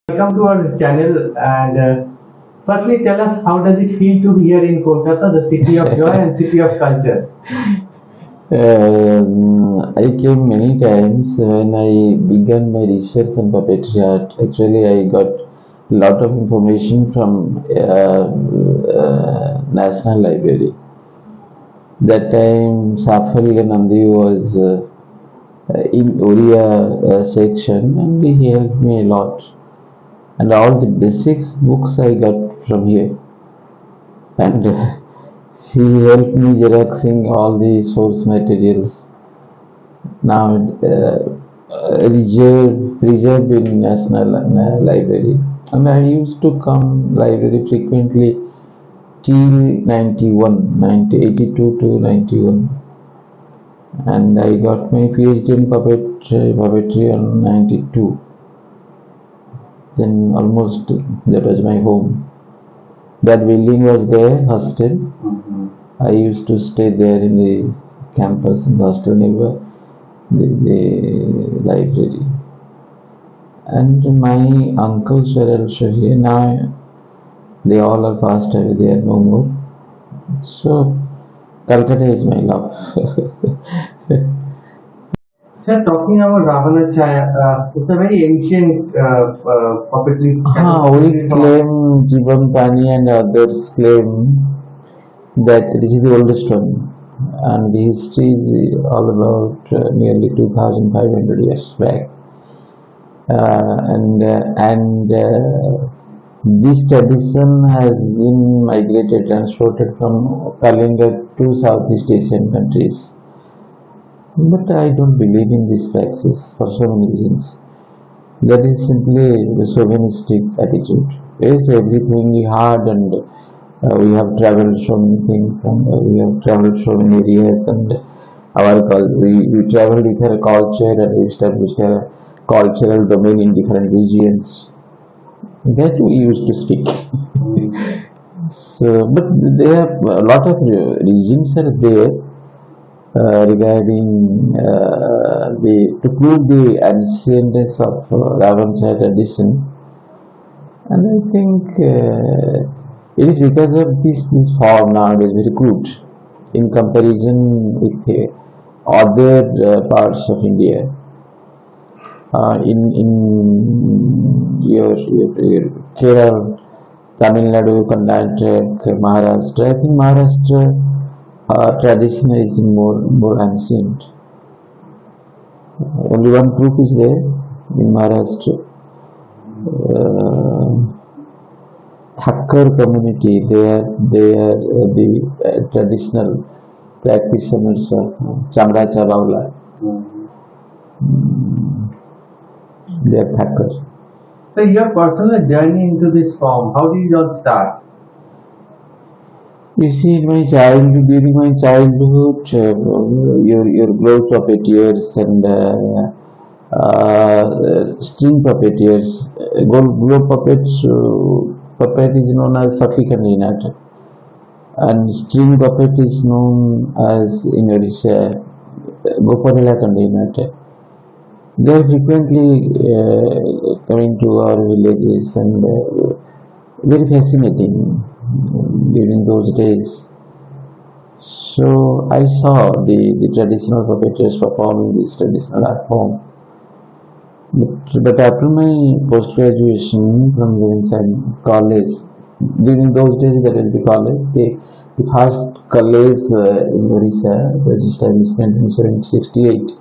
Welcome to our channel and firstly tell us how does it feel to be here in Kolkata, the city of joy and city of culture? I came many times when I began my research on puppetry art. Actually, I got a lot of information from National Library. That time, Safari Nandi was in Oriya section, and he helped me a lot. And all the basics books I got from here. And she helped me xeroxing all the source materials. Now preserved in National Library, and I used to come library frequently till 91, 82 to 91, and I got my PhD in puppetry on 92. Then almost that was my home. That building was there, hostel. I used to stay there in the campus, in the hostel nearby the library. And my uncles were also here. Now they all are passed away, they are no more. So Calcutta is my love. Sir, talking about Ravana Chhaya, it's a very ancient puppetry. We claim Jivan Pani and others claim that this is the oldest one. And the history is all about nearly 2500 years back. And this tradition has been migrated, transported from Kalinga to Southeast Asian countries. But I don't believe in this praxis for so many reasons. That is simply the chauvinistic attitude. Yes, everything is hard, and we have traveled so many things, and we have traveled so many areas, and we traveled with our culture, and we established a cultural domain in different regions. That we used to speak. So, but there are a lot of regions are there regarding to prove the ancientness of Ravana Chhaya tradition, and I think it is because of this form nowadays very crude in comparison with other parts of India. In your Kerala, Tamil Nadu, Karnataka, Maharashtra. I think Maharashtra tradition is more ancient. Only one proof is there in Maharashtra. Thakkar community, they are the traditional practitioners of Chamra Chavawla. They are Thakkar. So your personal journey into this form, how did it all start? You see, during my childhood, your glow puppeteers and string puppeteers, glow puppets, puppet is known as Safi Kandinat, and string puppet is known as in Odisha Goparila Kandinat. They are frequently coming to our villages, and very fascinating during those days. So I saw the traditional puppeteers performing this traditional art form. But after my post-graduation from inside college, during those days there will be college, the first college in Orissa was established in 1868.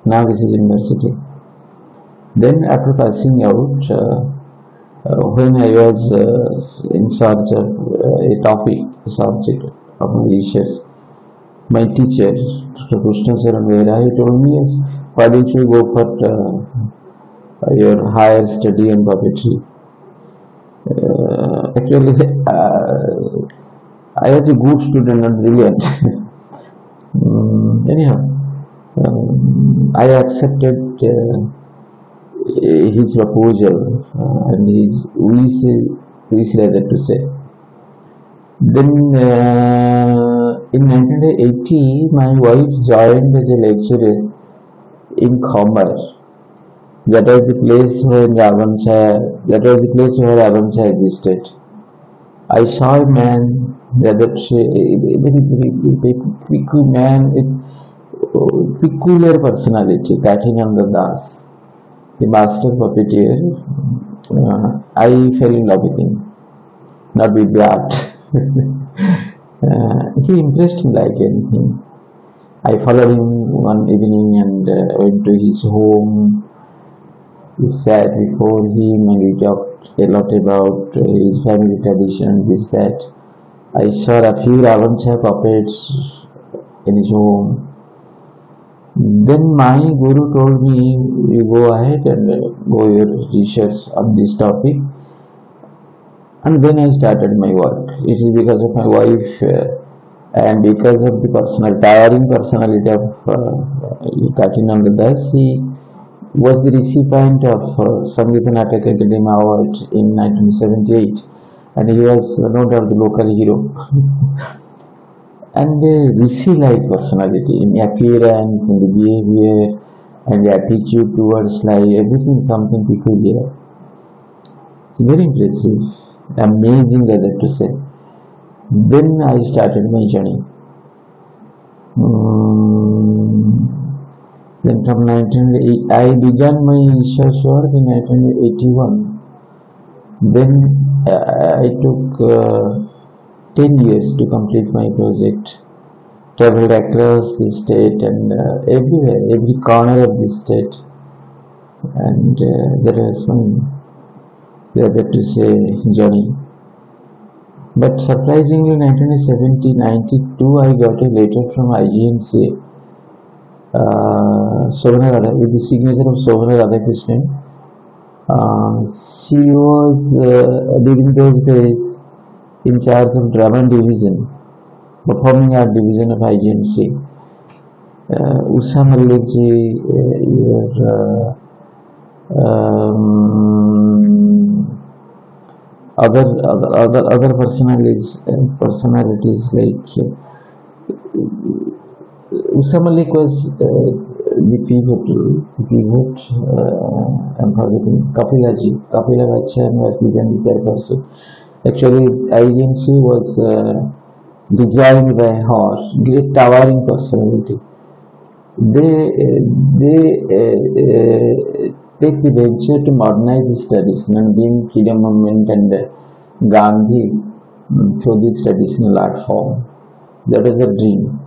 Now this is university. Then after passing out, when I was in search of a subject of my research, my teacher, Dr. Gouranga Charan Dash, he told me, yes, why don't you go for your higher study in puppetry? Actually, I was a good student and brilliant. Anyhow, I accepted his proposal and his wish rather to say. Then in 1980, my wife joined as a lecturer in commerce That was the place where Ravana Chhaya, that was the place where Ravana Chhaya existed. I saw a man, a very peculiar man with peculiar personality, Kakinanda Das, the master puppeteer. I fell in love with him, not with the art. He impressed me like anything. I followed him one evening and went to his home. We sat before him and we talked a lot about his family tradition, this, that. I saw a few Ravana Chhaya puppets in his home. Then my guru told me, you go ahead and go your research on this topic. And then I started my work. It is because of my wife and because of the tiring personality of Kakinanda Das. He was the recipient of Sangeeta Natak Academy Award in 1978, and he was no doubt the local hero. And Rishi-like personality in appearance, in the behavior, and the attitude towards life, everything is something peculiar. It's very impressive, amazing, I have to say. Then I started my journey. Then from 1980, I began my research work in 1981. Then I took 10 years to complete my project. Traveled across the state and everywhere, every corner of the state. And that was my, that to say, journey. But surprisingly, in 1992, I got a letter from IGNC, with the signature of Sovana Radhakrishnan. She was, during those days, in charge of drama division, performing art division of IGNC. Usha Malik ji, other personalities like Usha Malik was the pivot. I'm forgetting Kapila Vachan was the chairperson. Actually, IGNC was designed by her, great towering personality. They take the venture to modernize this tradition, being freedom movement and Gandhi through this traditional art form. That was the dream.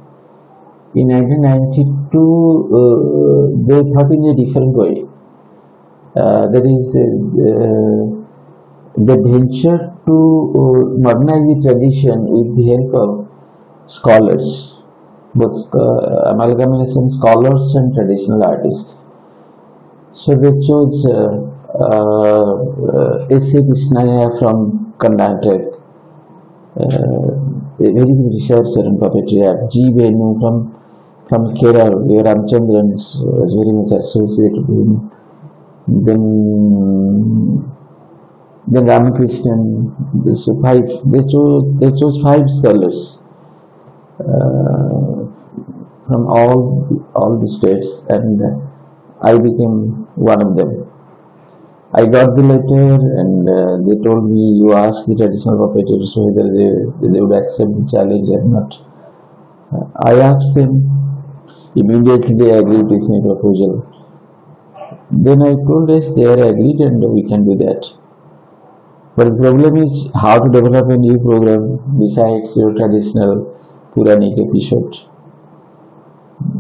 In 1992, they thought in a different way. That is, the venture to modernize the tradition with the help of scholars, both amalgamation scholars and traditional artists. So they chose S.A. Krishnaya from Karnataka, a very good researcher in puppetry, G. Venu from Kerala, where Ramchandran was very much associated with him. Then Ramakrishnan, so they chose 5 scholars from all the states, and I became one of them. I got the letter and they told me, you asked the traditional puppeteers whether they would accept the challenge or not. I asked them. Immediately they agreed with my proposal. Then I told us they are agreed and we can do that. But the problem is how to develop a new program besides your traditional Puranic episode.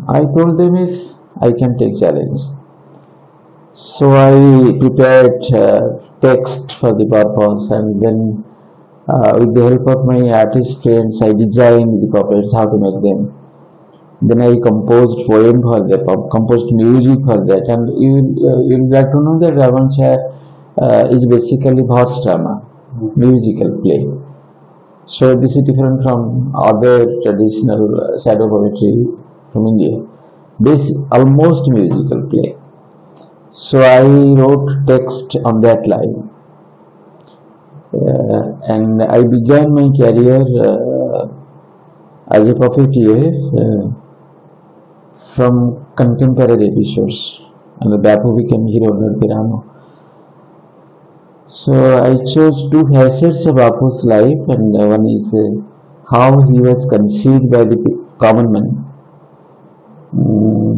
I told them is I can take challenge. So I prepared text for the purpose, and then with the help of my artist friends I designed the puppets, how to make them. Then I composed poem for that, composed music for that, and you got to know that Ravana Chhaya is basically horse drama, musical play. So this is different from other traditional shadow poetry from India. This is almost musical play. So I wrote text on that line, and I began my career as a puppeteer from contemporary episodes. and the Bapu became hero of Pirano. So I chose two facets of Bapu's life, and one is how he was conceived by the common man.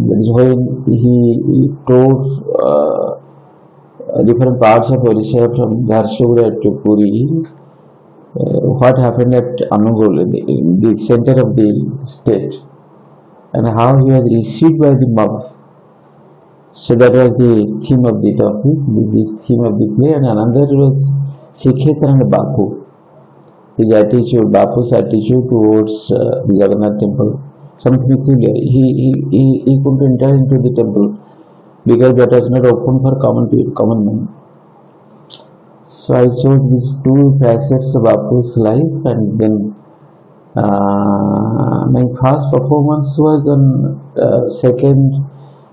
That is why he toured different parts of Odisha from Jharsuguda to Puri. What happened at Anugul, the center of the state, and how he was received by the mob. So that was the theme of the topic, the theme of the play, and another was Sikhetra and Bapu. His attitude, Bapu's attitude towards the Jagannath temple, something peculiar. He couldn't enter into the temple because that was not open for common man. So I chose these two facets of Bapu's life, and then my first performance was on 2nd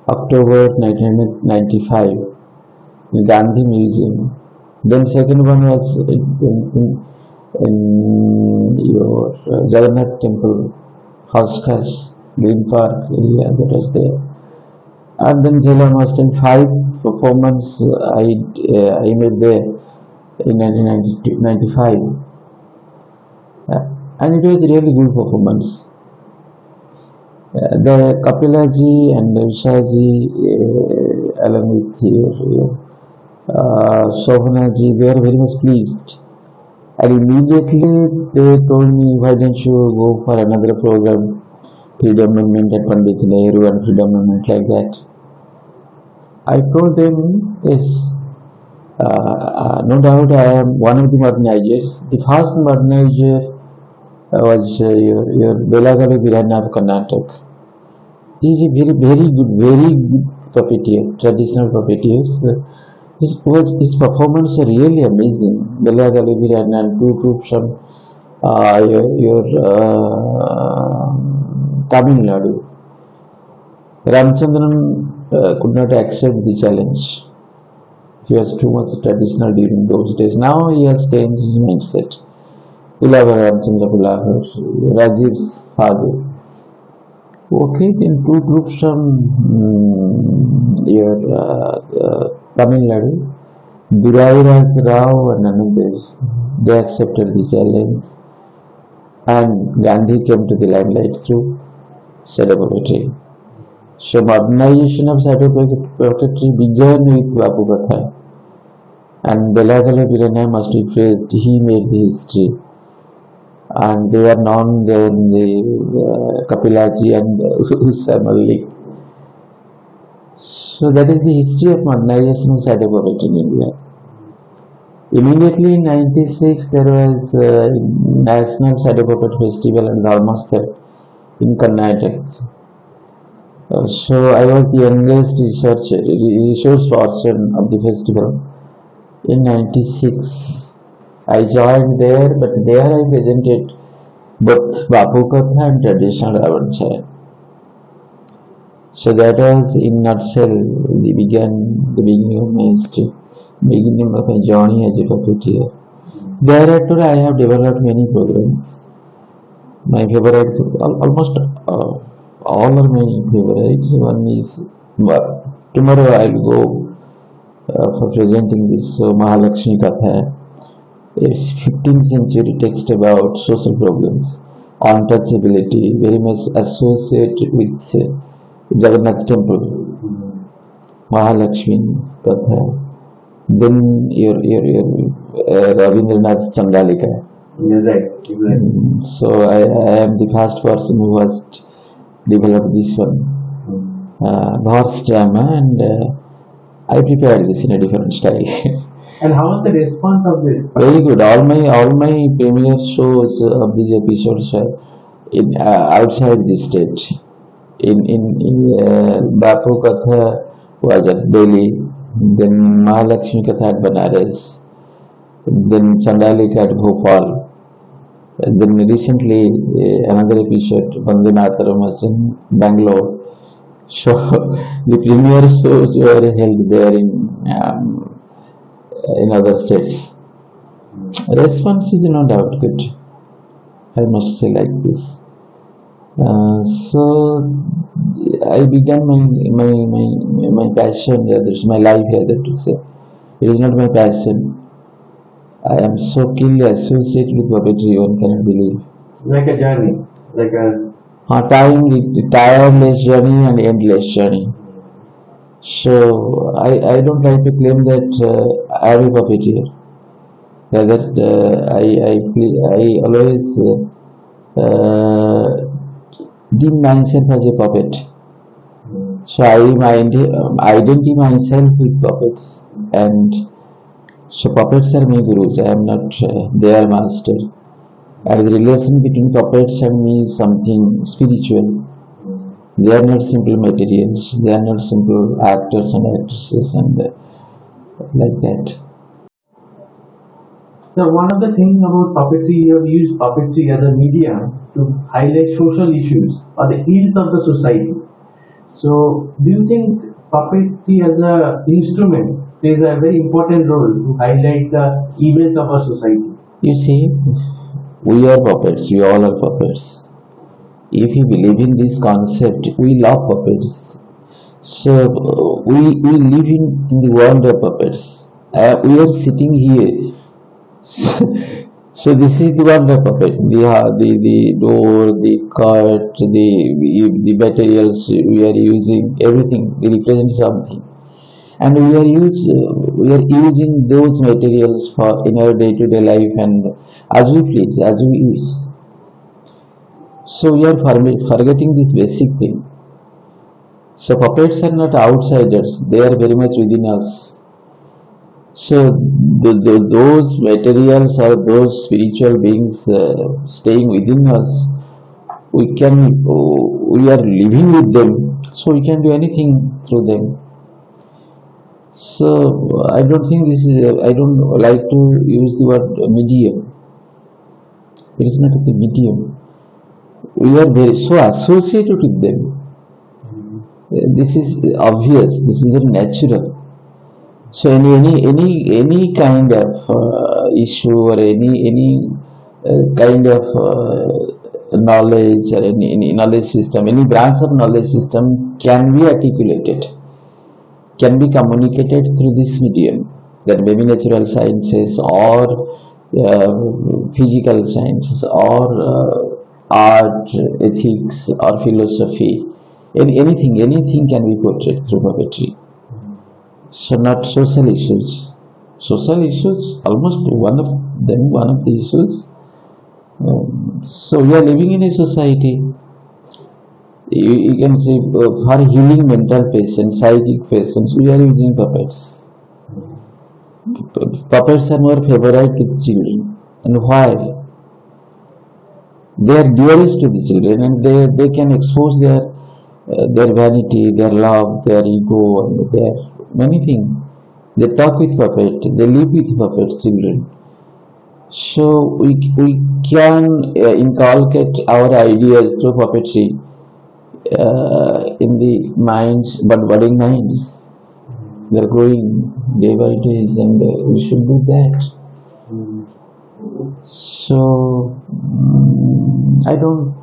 October 1995 in Gandhi Museum. Then second one was in your Jagannath Temple, House Green Park area that was there. And then till almost 5 performance I made there in 1995. And it was a really good performance. The Kapilaji and Ushaji, along with your Shobhanaji, they were very much pleased. And immediately they told me, why don't you go for another program, Freedom Movement at Pandit Nehru and Freedom Movement like that. I told them, yes, no doubt I am one of the modernizers. The first modernizer was your Belagalu Virana of Karnataka. He is a very good puppeteer, traditional puppeteers. His performance is really amazing. Belagalu Virana and two troops from Tamil Nadu. Ramchandran could not accept the challenge. He was too much traditional during those days. Now he has changed his mindset. Ramchandra Pulavar, Rajiv's father. Okay, then two groups from your Tamil Nadu, Durairas Rao and another, they accepted the challenge, and Gandhi came to the limelight through shadow puppetry. So modernization of shadow puppetry began with Bapu Katha, and Belagala Virana must be praised. He made the history, and they are known in the Kapilaji and Usa Malik. So that is the history of modernization of shadow puppetry in India. Immediately in 96 there was a National Shadow Puppet Festival at Dharmasthal in Karnataka. So I was the youngest resource person of the festival in 96. I joined there, but there I presented both Bapu Katha and traditional Ravana Chhaya. So that was in nutshell the beginning of my history, beginning of my journey as a puppeteer. Thereafter I have developed many programs. My favorite, almost all are my favorites. One is, tomorrow I will go for presenting this Mahalakshmi Katha. It's 15th century text about social problems, untouchability, very much associated with Jagannath temple, Mahalakshmi Katha. Then your Rabindranath Chandalika. Right. So I am the first person who has developed this one, horse drama, and I prepared this in a different style. And how was the response of this? Very good. All my premiere shows of these episodes are in outside the state. In Bapu Katha was at Delhi, then Mahalakshmi Katha at Banaras, then Chandalika at Bhopal, and then recently another episode Vandanataram was in Bangalore. So the premiere shows were held there in other states. Response is no doubt good. I must say like this. So I began my passion, rather, my life, rather to say. It is not my passion. I am so keenly associated with puppetry, one cannot believe. Like a journey, like a Tireless journey and endless journey. So I don't like to claim that I am a puppeteer. Rather, I always deem myself as a puppet. So identify myself with puppets, and so puppets are my gurus. I am not their master. And the relation between puppets and me is something spiritual. They are not simple materials. They are not simple actors and actresses and like that. So one of the things about puppetry, you have used puppetry as a medium to highlight social issues or the ills of the society. So do you think puppetry as a instrument plays a very important role to highlight the evils of our society? You see, we are puppets. We all are puppets. If you believe in this concept, we love puppets. So we live in the world of puppets. We are sitting here. So this is the world of puppet. The door, the cart, the materials we are using, everything represents something, and we are using those materials for in our day-to-day life and as we please, as we use. So we are forgetting this basic thing. So puppets are not outsiders; they are very much within us. So those materials or those spiritual beings staying within us, we are living with them, so we can do anything through them. So I don't think this is. I don't like to use the word medium. It is not the medium. We are very so associated with them. This is obvious. This is very natural. So any kind of issue or any kind of knowledge or any knowledge system, any branch of knowledge system can be articulated, can be communicated through this medium. That may be natural sciences or physical sciences or art, ethics or philosophy. Anything can be portrayed through puppetry. So not social issues. Social issues, almost one of the issues. So we are living in a society. You can say for healing mental patients, psychic patients, we are using puppets. Puppets are more favorite with children. And why? They are dearest to the children, and they can expose their vanity, their love, their ego, and their many things. They talk with puppet, they live with puppet children. So we can inculcate our ideas through puppetry in the minds, but budding minds. They're growing day by day, and we should do that. So I don't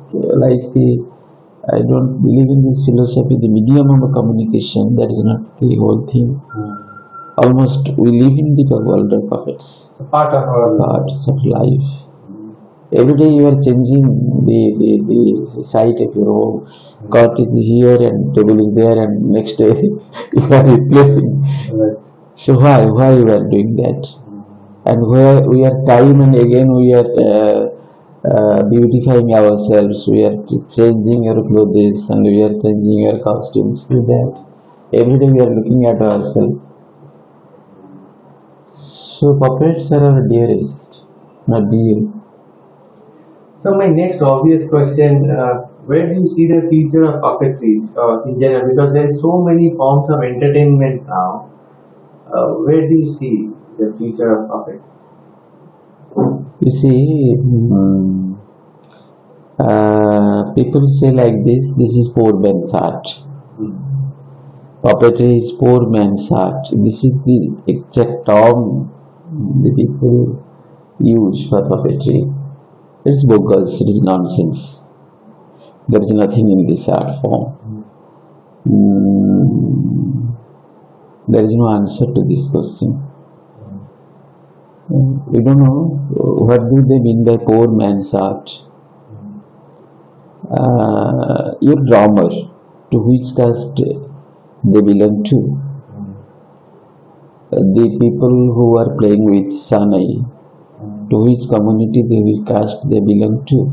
I don't believe in this philosophy, the medium of communication. That is not the whole thing. Almost we live in the world of puppets. It's a part of our Parts of life. Every day you are changing the site of your home. Cot is here and table is there, and next day you are replacing. life. So why you are doing that? And where we are time and again we are beautifying ourselves. We are changing our clothes and we are changing our costumes. Do that. Every day we are looking at ourselves. So puppets are our dearest, not dear. So my next obvious question, where do you see the future of puppetry in general? Because there are so many forms of entertainment now. Where do you see the future of puppet? You see, people say like this is poor man's art. Puppetry is poor man's art. This is the exact term the people use for puppetry. It's bogus, it is nonsense. There is nothing in this art form. Mm, there is no answer to this question. We don't know what do they mean by poor man's art. Your drummer, to which caste they belong to. The people who are playing with Sanai, to which community caste they belong to.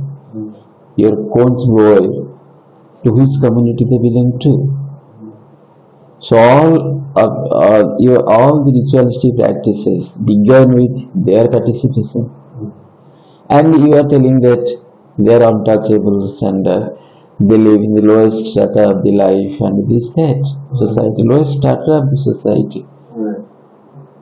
Your conch boy, to which community they belong to. So all the ritualistic practices began with their participation, and you are telling that they are untouchables and they live in the lowest strata of the life and this that society, lowest strata of the society.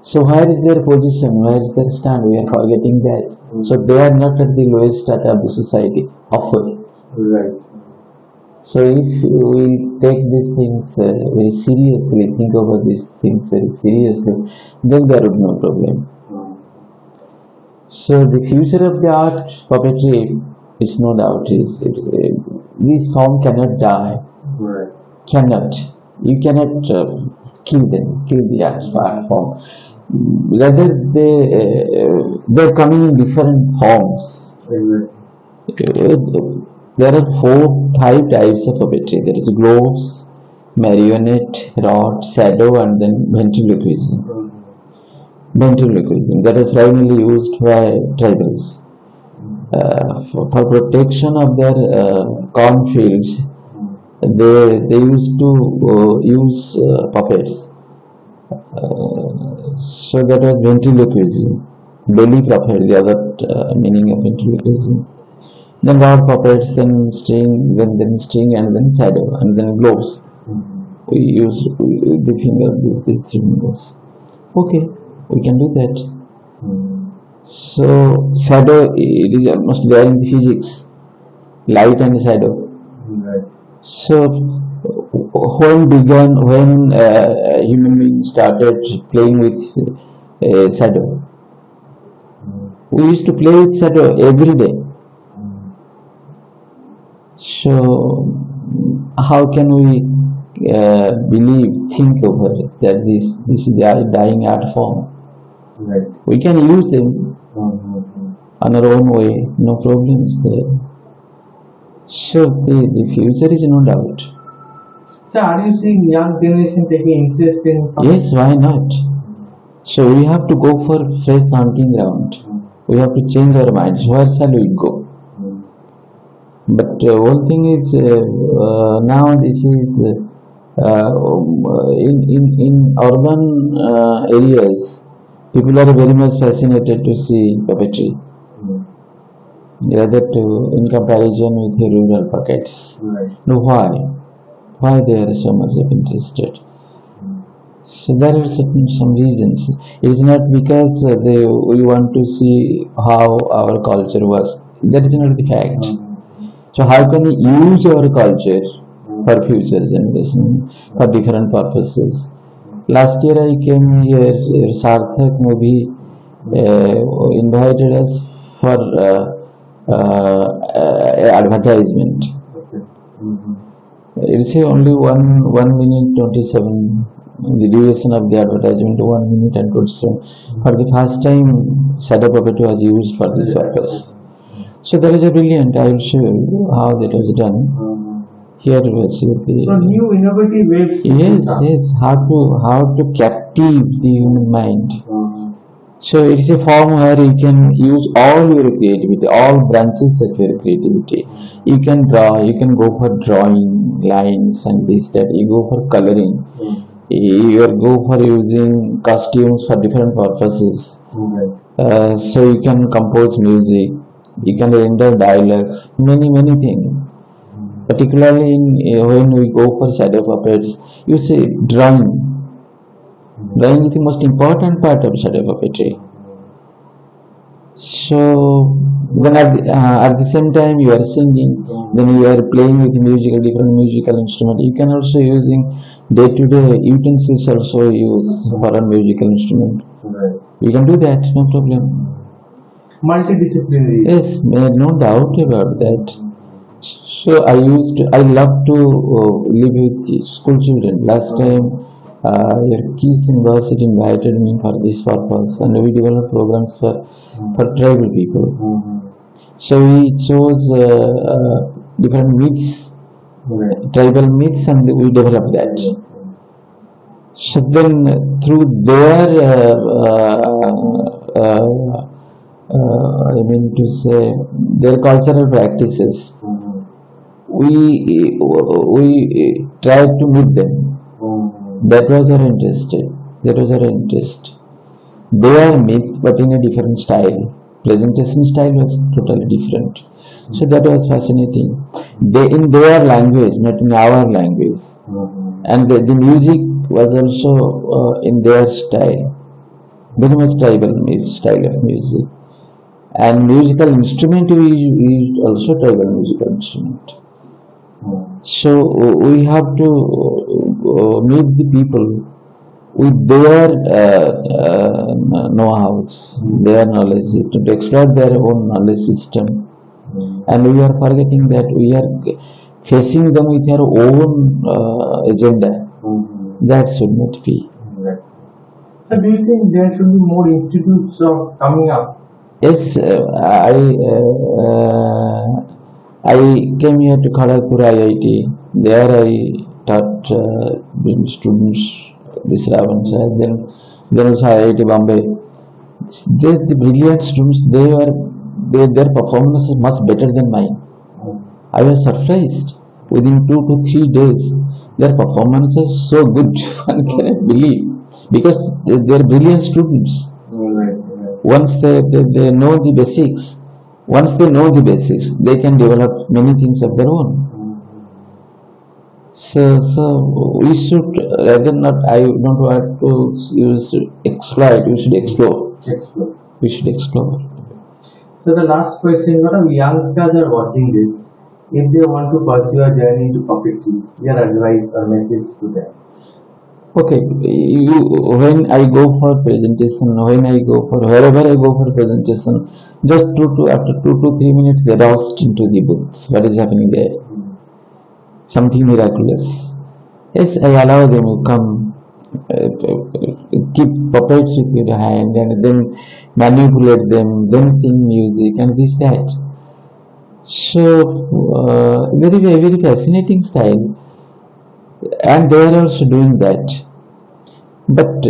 So where is their position? Where is their stand? We are forgetting that. So they are not at the lowest strata of the society. Often. Right. So if we take these things very seriously, think about these things very seriously, then there would be no problem. So the future of the art puppetry is no doubt this form cannot die. Right. Cannot. You cannot kill the art form. Rather they're coming in different forms. There are 5 types of puppetry. There is globes, marionette, rod, shadow, and then ventriloquism. Ventriloquism that is primarily used by tribals for protection of their cornfields. They used to use puppets. So that was ventriloquism. Belly puppet, the other meaning of ventriloquism. Then rod puppets, then string, then string, and then shadow, and then globes. We use the finger, these 3 fingers. Okay, we can do that. So shadow, it is almost there in the physics, light and shadow. Right. So when human beings started playing with shadow, we used to play with shadow every day. So how can we think over it that this is the dying art form? Right. We can use them on our own way, no problems there. So the future is no doubt. So are you seeing young generation taking interest in? Yes, why not? So we have to go for fresh hunting ground. We have to change our minds. Where shall we go? But one thing is now this is in urban areas, people are very much fascinated to see puppetry, rather in comparison with the rural pockets. Right. Now why they are so much interested? So there are some reasons. It is not because we want to see how our culture was. That is not the fact. So how can we use our culture for future generation for different purposes? Last year I came here, Sarthak movie invited us for advertisement. It's only 1 minute 27. The duration of the advertisement 1 minute and 27. For the first time, shadow puppet was used for this purpose. So that is a brilliant. I will show you how that was done. Here we will see the. So new innovative ways. Yes. How to captive the human mind. So it is a form where you can use all your creativity, all branches of your creativity. You can draw. You can go for drawing lines and this that. You go for coloring. You go for using costumes for different purposes. So you can compose music. You can render dialogues, many things. Particularly when we go for shadow puppets, you see drawing. Drawing is the most important part of shadow puppetry. So then at the same time you are singing, then you are playing with different musical instrument. You can also using day-to-day utensils also use for a musical instrument. You can do that, no problem. Multidisciplinary. Yes, no doubt about that. So I love to live with the school children. Last time, your Keys University invited me for this purpose, and we developed programs for tribal people. So we chose different myths, tribal myths, and we developed that. So then, through their, I mean to say, their cultural practices, we tried to meet them. That was our interest. That was our interest. They are myths, but in a different style. Presentation style was totally different. So that was fascinating. They in their language, not in our language, and the music was also in their style, very much tribal style of music. And musical instrument we used also tribal musical instrument. So we have to meet the people with their know-hows, their knowledge system, to exploit their own knowledge system. And we are forgetting that we are facing them with our own agenda. That should not be. So do you think there should be more institutes of coming up? Yes, I came here to Kharagpur IIT. There I taught students this Ravana Chhaya. Then also IIT Bombay. The brilliant students, their performance is much better than mine. I was surprised. Within 2 to 3 days, their performance is so good. One cannot believe, because they are brilliant students. Once they know the basics, they can develop many things of their own. So we should rather not. I don't want to use exploit. We should explore. We should explore. So the last question: what are youngsters are watching this? If they want to pursue a journey into puppetry, your advice or message to them? Okay, when I go for presentation, wherever I go for presentation, just after 2 to 3 minutes, they lost into the booth. What is happening there? Something miraculous. Yes, I allow them to come, keep puppets with your hand, and then manipulate them, then sing music, and this that. So very fascinating style, and they are also doing that. But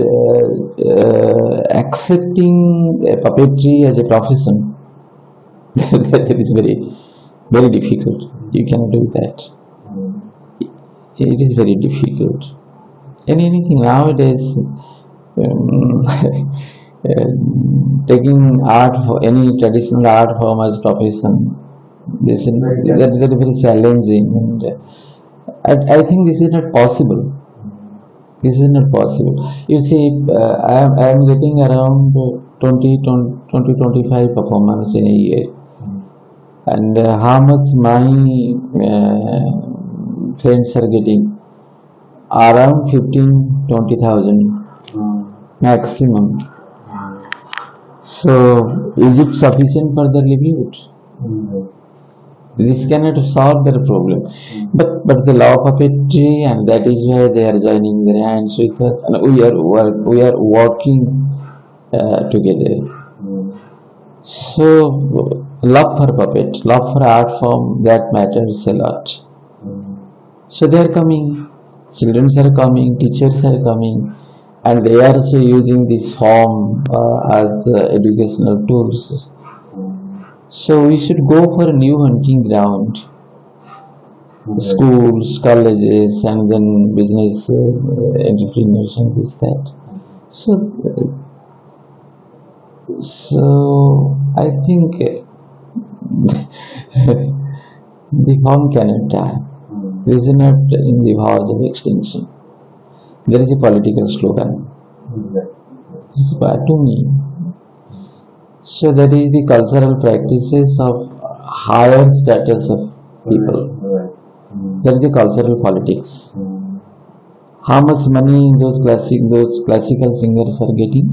accepting puppetry as a profession, that is very difficult. You cannot do that. It is very difficult. And anything nowadays, taking art for any traditional art form as profession, that is very challenging, and I think this is not possible. This is not possible. You see, I am getting around 20-25 performance in a year, and how much my friends are getting? Around 15-20,000 maximum. So is it sufficient for their livelihood? This cannot solve their problem. But the law of puppetry, and that is why they are joining their hands with us, and we are working together. So love for puppet, love for art form, that matters a lot. So they are coming, children are coming, teachers are coming, and they are also using this form as educational tools. So we should go for a new hunting ground, schools, colleges, and then business entrepreneurs and this that. So I think the form cannot die. This is not in the verge of extinction. There is a political slogan. It's bad to me. So that is the cultural practices of higher status of people. That is the cultural politics. How much money those classical singers are getting,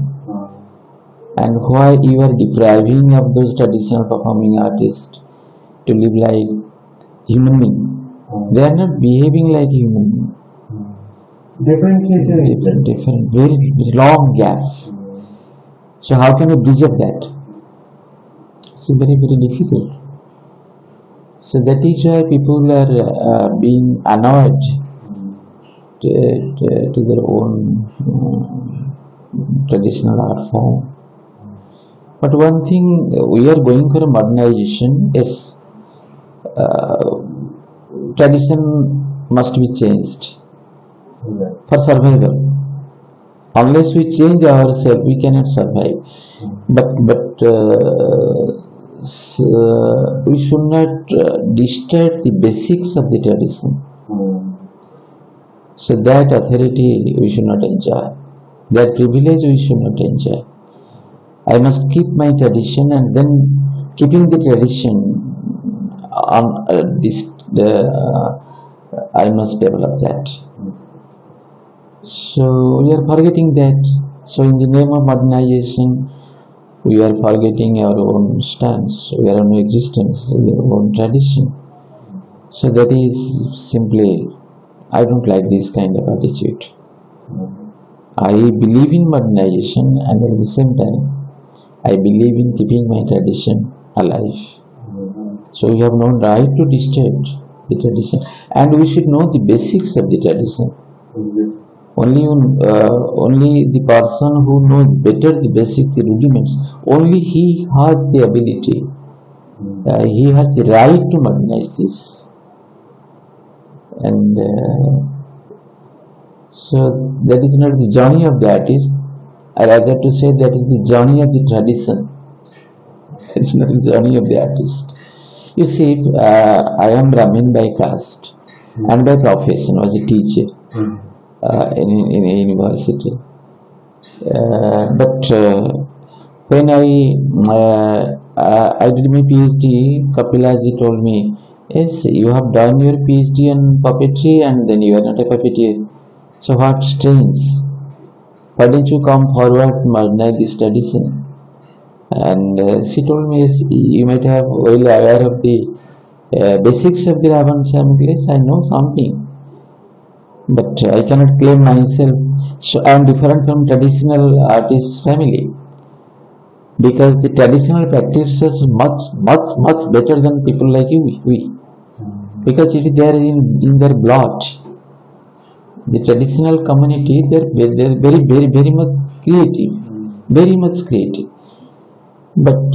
and why you are depriving of those traditional performing artists to live life human being. They are not behaving like human being. Differentiation is there. Different, very long gaps. So how can you bridge up that? It's very, very difficult. So that is why people are being annoyed to their own traditional art form. But one thing, we are going for a modernization. Yes, tradition must be changed for survival. Unless we change ourselves, we cannot survive. But we should not disturb the basics of the tradition. So that authority we should not enjoy. That privilege we should not enjoy. I must keep my tradition, and then keeping the tradition on I must develop that. So we are forgetting that. So in the name of modernization, we are forgetting our own stance, our own existence, our own tradition. So that is simply, I don't like this kind of attitude. I believe in modernization, and at the same time, I believe in keeping my tradition alive. So we have no right to disturb the tradition, and we should know the basics of the tradition. Only the person who knows better the basics, the rudiments, only he has the ability, he has the right to modernize this. And so that is not the journey of the artist. I rather to say that is the journey of the tradition. That is not the journey of the artist. You see, I am Brahmin by caste and by profession, was a teacher in a university. But when I did my PhD, Kapilaji told me, yes, you have done your PhD on puppetry and then you are not a puppeteer. So what strange? Why don't you come forward to modernize this tradition? And she told me, yes, you might have well aware of the basics of the Ravana Chhaya. Yes, I know something, but I cannot claim myself. So I am different from traditional artist family, because the traditional practices much better than people like you. Because it is there in their blood. The traditional community, they're very much creative. But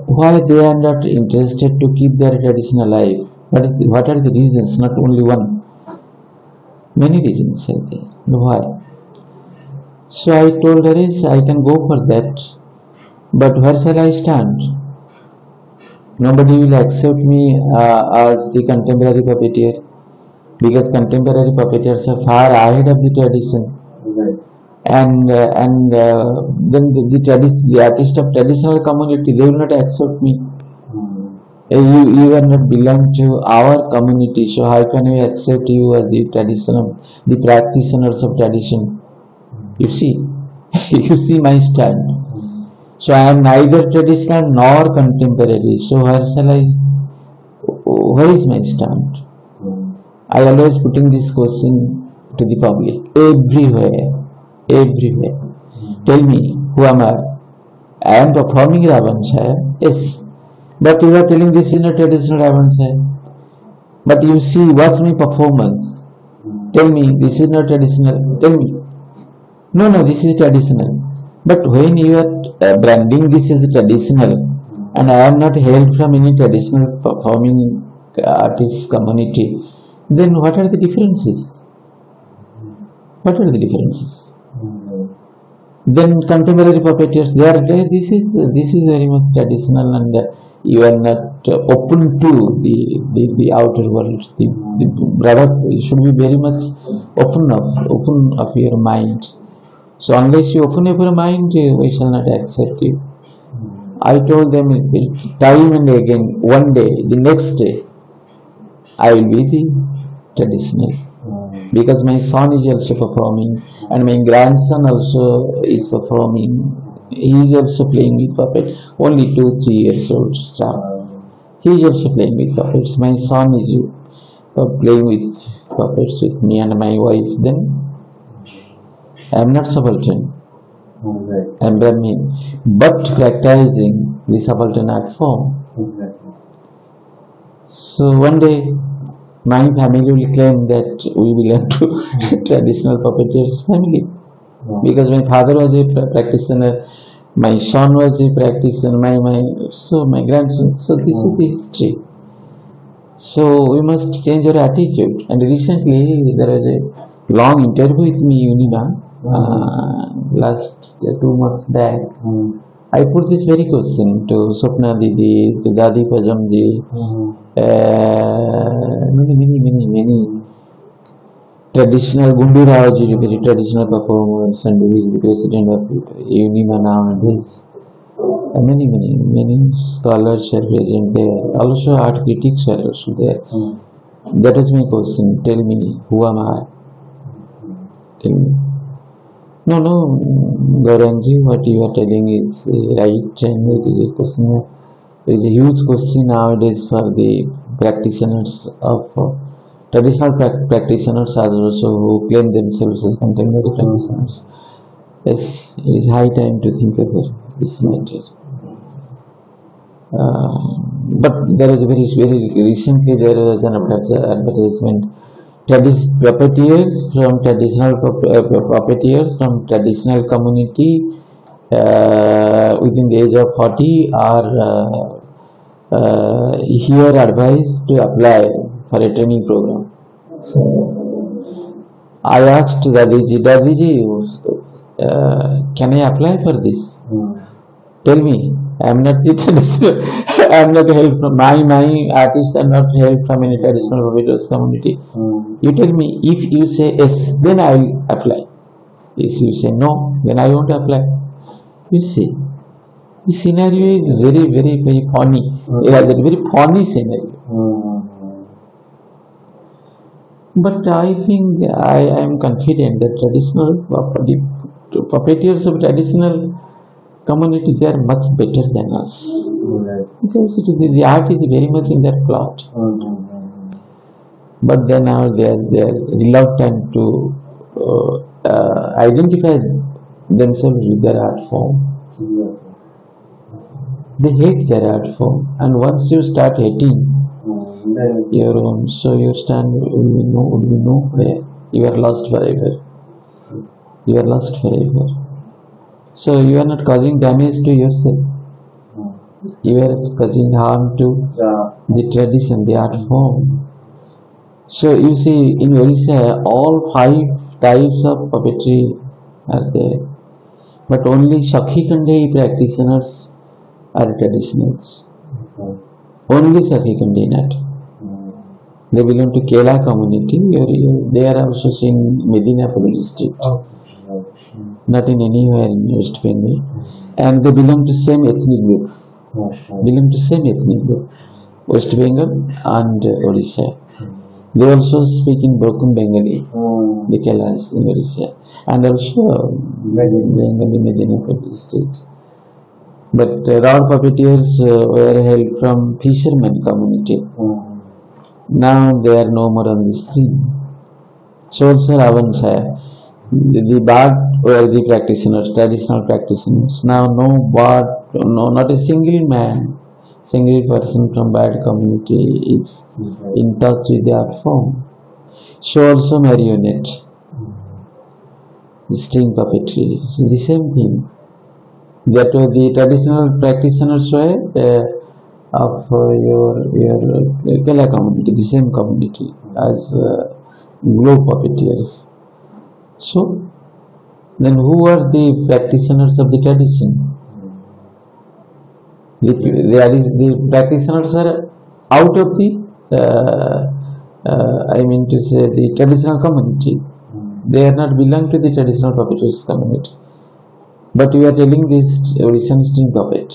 why they are not interested to keep their tradition alive? What are the reasons? Not only one. Many reasons are there. Why? So I told her, yes, I can go for that. But where shall I stand? Nobody will accept me as the contemporary puppeteer, because contemporary puppeteers are far ahead of the tradition. And then the artist of traditional community, they will not accept me. You are not belong to our community, so how can we accept you as the practitioners of tradition? You see, you see my stand. So I am neither traditional nor contemporary. So where is my stand? I always putting this question to the public, everywhere. Tell me, who am I? I am performing Ravana Chhaya, yes. But you are telling this is not traditional Ravana Chhaya. But you see, watch my performance. Tell me, this is not traditional. Tell me. No, this is traditional. But when you are branding this as traditional, and I am not hailed from any traditional performing artist community, then what are the differences? Then contemporary puppeteers, they are there. This is very much traditional, and you are not open to the outer world. The brother, you should be very much open of your mind. So unless you open up your mind, we shall not accept you. I told them time and again, one day, the next day, I will be the traditional. Because my son is also performing, and my grandson also is performing. He is also playing with puppet. Only 2-3 years old child. He is also playing with puppets. My son is playing with puppets with me and my wife. Then I am not subaltern. Right. I am Brahmin, but practicing the subaltern art form. Exactly. So one day, my family will claim that we belong to traditional puppeteers family. Because my father was a practitioner, my son was a practitioner, my grandson. So this is the history. So we must change our attitude. And recently there was a long interview with me, Unima, last 2 months back. I put this very question to Swapna Didi, to Dadi Pajam ji, many traditional Gundu Rao ji, very traditional performers, and who is the president of Unima nowadays. Many scholars are present there. Also art critics are also there. That is my question. Tell me, who am I? Tell me. No, Gauranji, what you are telling is right, and it is a question. It is a huge question nowadays for the practitioners of traditional practitioners as also who claim themselves as contemporary practitioners. Yes, it is high time to think about this matter. But there is very recently there was an advertisement. Puppeteers from traditional community within the age of 40 are here advised to apply for a training program. I asked Dadiji, can I apply for this? Tell me, I am not the traditional, I am not help from my artists are not help from any traditional puppeters community. You tell me, if you say yes, then I will apply. If you say no, then I won't apply. You see, the scenario is very funny. It is a very funny scenario. But I think I am confident that traditional puppeteers of traditional community, they are much better than us. Because the art is very much in their plot. But then now they are reluctant to identify themselves with their art form. They hate their art form, and once you start hating your own, so your stand will be nowhere. You are lost forever. You are lost forever. So you are not causing damage to yourself. You are causing harm to the tradition, the art form. So you see, in Orissa, all 5 types of puppetry are there, but only Sakhi Kandei practitioners are traditionals. Only Sakhi Kandei not. They belong to Kela community. They are also seen in Medinapur district, not in anywhere in West Bengal, and they belong to same ethnic group. West Bengal and Orissa. They also speak in broken Bengali, the Kelas in Orissa, and also Bengali Medinapur district. But raw puppeteers were held from fishermen community. Now they are no more on the stream. So also Ravana Chhaya. The bard were the practitioners, traditional practitioners. Now not a single man, single person from bard community is in touch with the art form. So also marionette, string puppetry, the same thing. That were the traditional practitioners were of your Kela community, the same community as globe puppeteers. So then who are the practitioners of the tradition? The practitioners are out of the the traditional community. They are not belong to the traditional puppeteers community. But we are telling this Orisian string puppet.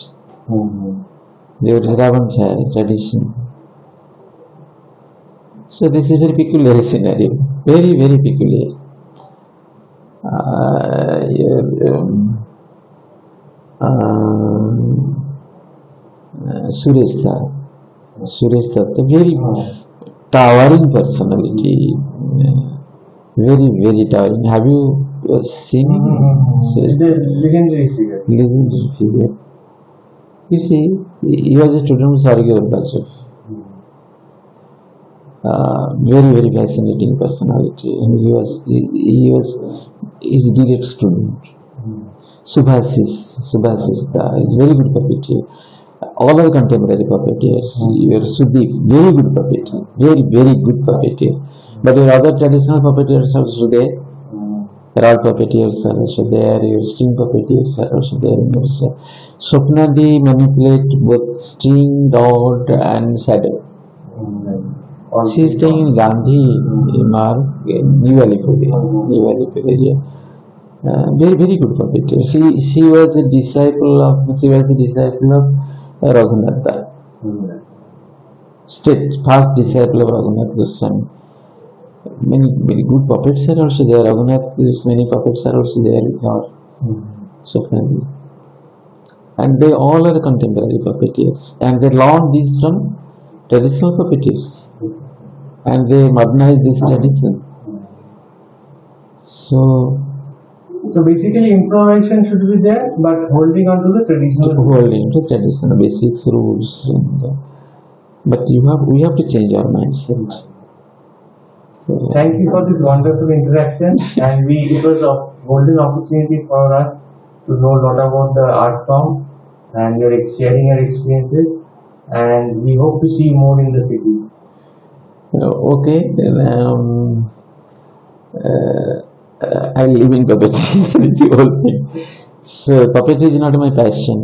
They were Ravana Chhaya tradition. So this is a very peculiar scenario. Very peculiar. Suresh sir. Suresh Datta, very towering personality, very very towering. Have you seen him? Suresh It's a legendary figure. legendary figure. You see, he was a student of Sargi Urbachev. Very very fascinating personality, and he was his direct student. Subhasis is very good puppeteer. All are contemporary puppeteers. Your Sudeep, very good puppeteer, very very good puppeteer. But your other traditional puppeteers are also there. Raw puppeteers are also there. Your string puppeteers are also there. Swapnadi manipulate both string, rod, and saddle. She is staying in Gandhi Marg, New Alipur area. Very very good puppeteer. She was a disciple of Raghunath Das. Straight fast disciple of Raghunath Goswami. Many very good puppets are also there. Raghunath's many puppets are also there with her. Swapnadi. And they all are contemporary puppeteers, and they learned this from traditional puppeteers, and they modernize this tradition. So basically, improvisation should be there, but holding on to the traditional. holding to traditional basics rules, but we have to change our mindset. So, Thank you for this wonderful interaction, and it was a golden opportunity for us to know a lot about the art form and sharing your experiences. And we hope to see you more in the city. okay, then, I live in puppetry. That is the whole thing. So puppetry is not my passion.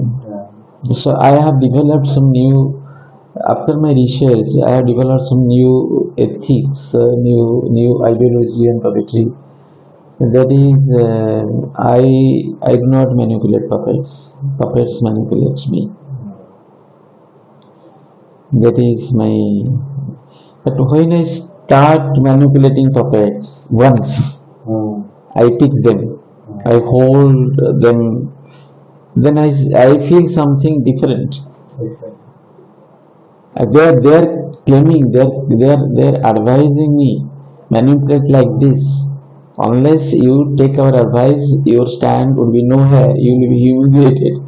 So I have developed some new. After my research, I have developed some new ethics, new ideology in puppetry. That is, I do not manipulate puppets. Puppets manipulate me. That is my. But when I start manipulating puppets once, I pick them, I hold them, then I feel something different. They're claiming, they're advising me, manipulate like this. Unless you take our advice, your stand would be nowhere, you will be humiliated.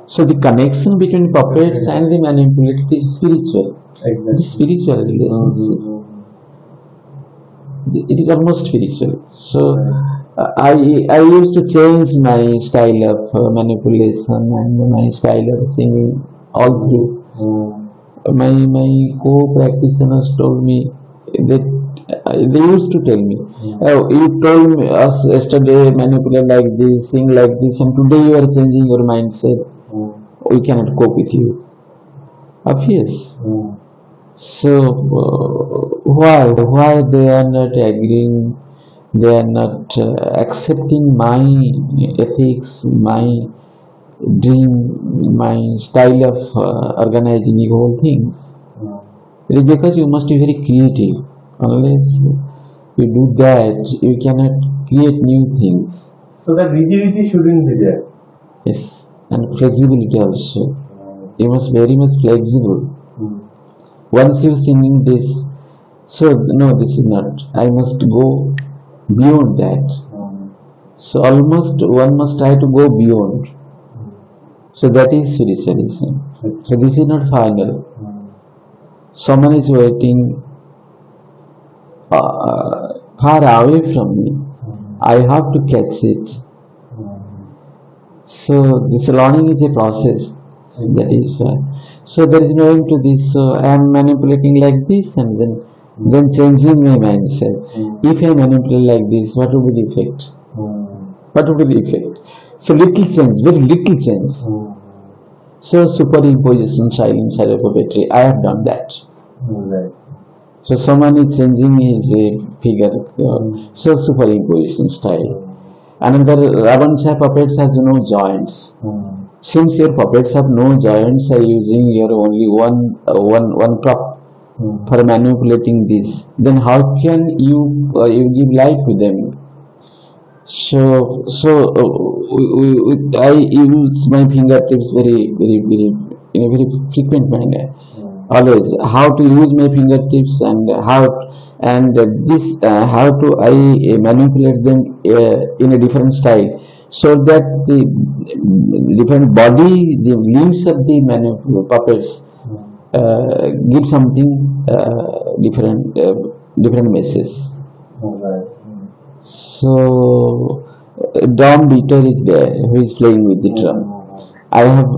So the connection between puppets and the manipulated is spiritual. It is spiritual relationship. It is almost spiritual. So I used to change my style of manipulation and my style of singing all through. My co-practitioners told me that they used to tell me, oh, you told us yesterday manipulate like this, sing like this, and today you are changing your mindset. We cannot cope with you. Obvious. So why they are not agreeing? They are not accepting my ethics, my dream, my style of organizing the whole things. It is because you must be very creative. Unless you do that, you cannot create new things. So that rigidity shouldn't be there. Yes, and flexibility also. You must be very much flexible. Once you singing this, so no, this is not. I must go beyond that. So almost one must try to go beyond. So that is spiritualism. So this is not final. Someone is waiting far away from me. I have to catch it. So this learning is a process. That is so there is no end to this. So I am manipulating like this and then changing my mindset. If I manipulate like this, what will be the effect? What will be the effect? So little change, very little change. So superimposition style inside of puppetry, I have done that. So someone is changing his figure, so superimposition style. Another Ravana Chhaya puppets has no joints. Since your puppets have no joints, are using your only one prop for manipulating this, then how can you give life to them? So I use my fingertips very in a very frequent manner. always how to use my fingertips and how to I manipulate them in a different style, so that the different body, the limbs of the puppets give something different message. Right. So drum beater is there who is playing with the drum. I have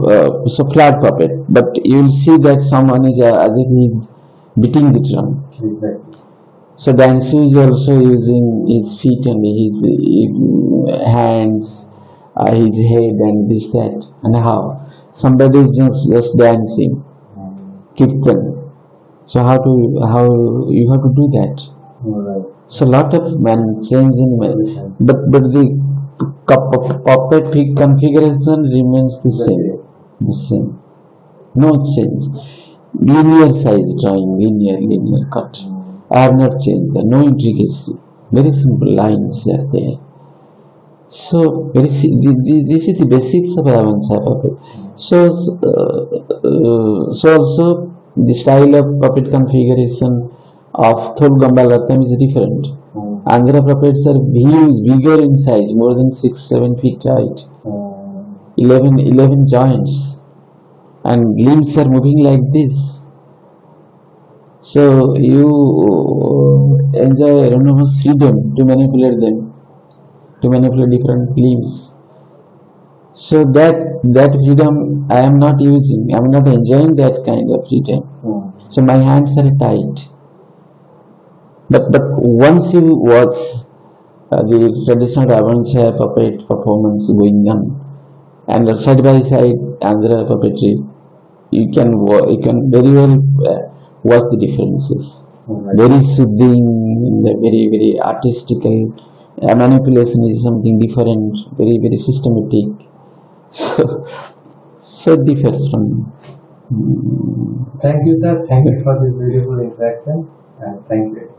so flat puppet, but you will see that someone is as if he is beating the drum. Exactly. So dancer is also using his feet and his hands, his head and this that, and how somebody is just dancing kirtan. So how you have to do that? Right. So lot of man change in man, but the puppet configuration remains the same, the same, no change. Linear size drawing, linear cut. I have not changed that, no intricacy. Very simple lines are there. So this is the basics of Ravana Chhaya puppet. So also the style of puppet configuration of Thol Gambalatam is different. Andhra puppets are huge, bigger in size, more than 6-7 feet height, 11 joints, and limbs are moving like this. So you enjoy enormous freedom to manipulate them, to manipulate different limbs. So that freedom I am not using. I am not enjoying that kind of freedom. So my hands are tight. But once you watch the traditional Ravana Chhaya puppet performance going on, and side by side Andhra puppetry, you can very well watch the differences. Very soothing, very artistical. Manipulation is something different, very systematic. So it differs from. Thank you, sir. Thank you for this beautiful interaction. And thank you.